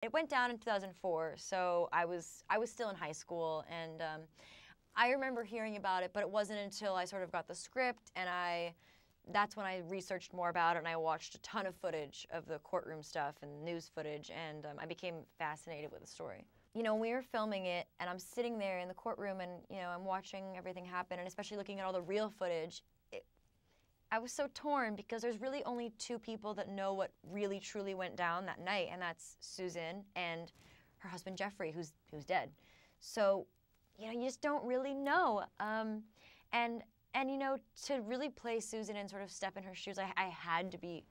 It went down in 2004, so I was still in high school, and I remember hearing about it, but it wasn't until I sort of got the script, and that's when I researched more about it, and I watched a ton of footage of the courtroom stuff and news footage, and I became fascinated with the story. You know, when we were filming it, and I'm sitting there in the courtroom, and you know, I'm watching everything happen, and especially looking at all the real footage, I was so torn because there's really only two people that know what really truly went down that night, and that's Susan and her husband Jeffrey, who's dead. So, you know, you just don't really know. And you know, to really play Susan and sort of step in her shoes, I had to be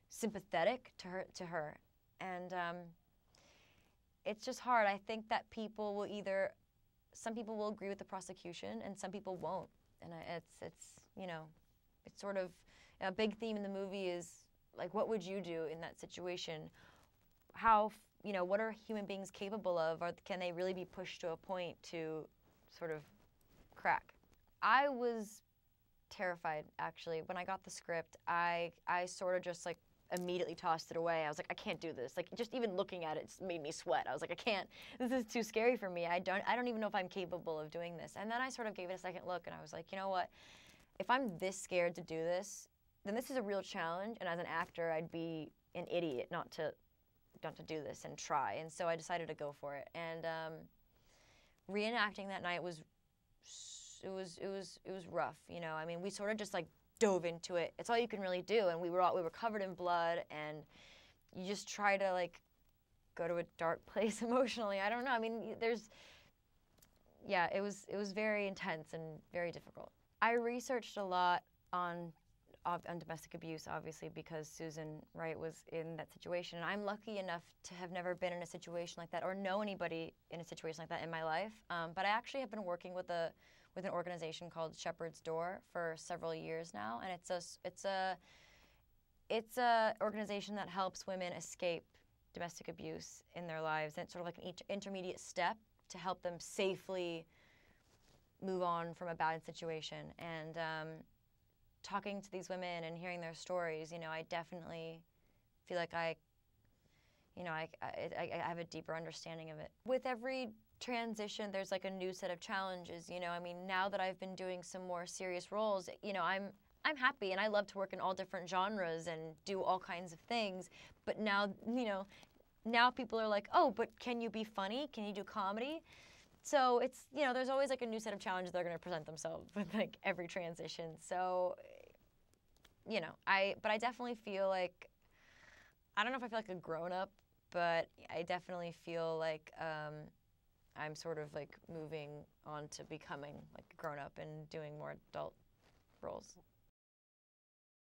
sympathetic to her, and it's just hard. I think that people will some people will agree with the prosecution, and some people won't, and it's you know. It's sort of a big theme in the movie is like, what would you do in that situation? How, you know, what are human beings capable of? Or can they really be pushed to a point to sort of crack? I was terrified, actually. When I got the script, I sort of just like immediately tossed it away. I was like, I can't do this. Like, just even looking at it made me sweat. I was like, I can't, this is too scary for me. I don't even know if I'm capable of doing this. And then I sort of gave it a second look, and I was like, you know what? If I'm this scared to do this, then this is a real challenge, and as an actor, I'd be an idiot not to do this and try. And so I decided to go for it. And reenacting that night was rough. You know, I mean, we sort of just like dove into it. It's all you can really do, and we were covered in blood, and you just try to like go to a dark place emotionally. I don't know. I mean, yeah, it was very intense and very difficult. I researched a lot on domestic abuse, obviously, because Susan Wright was in that situation. And I'm lucky enough to have never been in a situation like that or know anybody in a situation like that in my life. But I actually have been working with an organization called Shepherd's Door for several years now, and it's a organization that helps women escape domestic abuse in their lives. And it's sort of like an intermediate step to help them safely move on from a bad situation. And talking to these women and hearing their stories, you know, I definitely feel like I have a deeper understanding of it. With every transition, there's like a new set of challenges, you know. I mean, now that I've been doing some more serious roles, you know, I'm happy, and I love to work in all different genres and do all kinds of things. But now, you know, now people are like, oh, but can you be funny? Can you do comedy? So it's, you know, there's always like a new set of challenges that are going to present themselves with like every transition. So, you know, but I definitely feel like, I don't know if I feel like a grown-up, but I definitely feel like I'm sort of like moving on to becoming like a grown-up and doing more adult roles.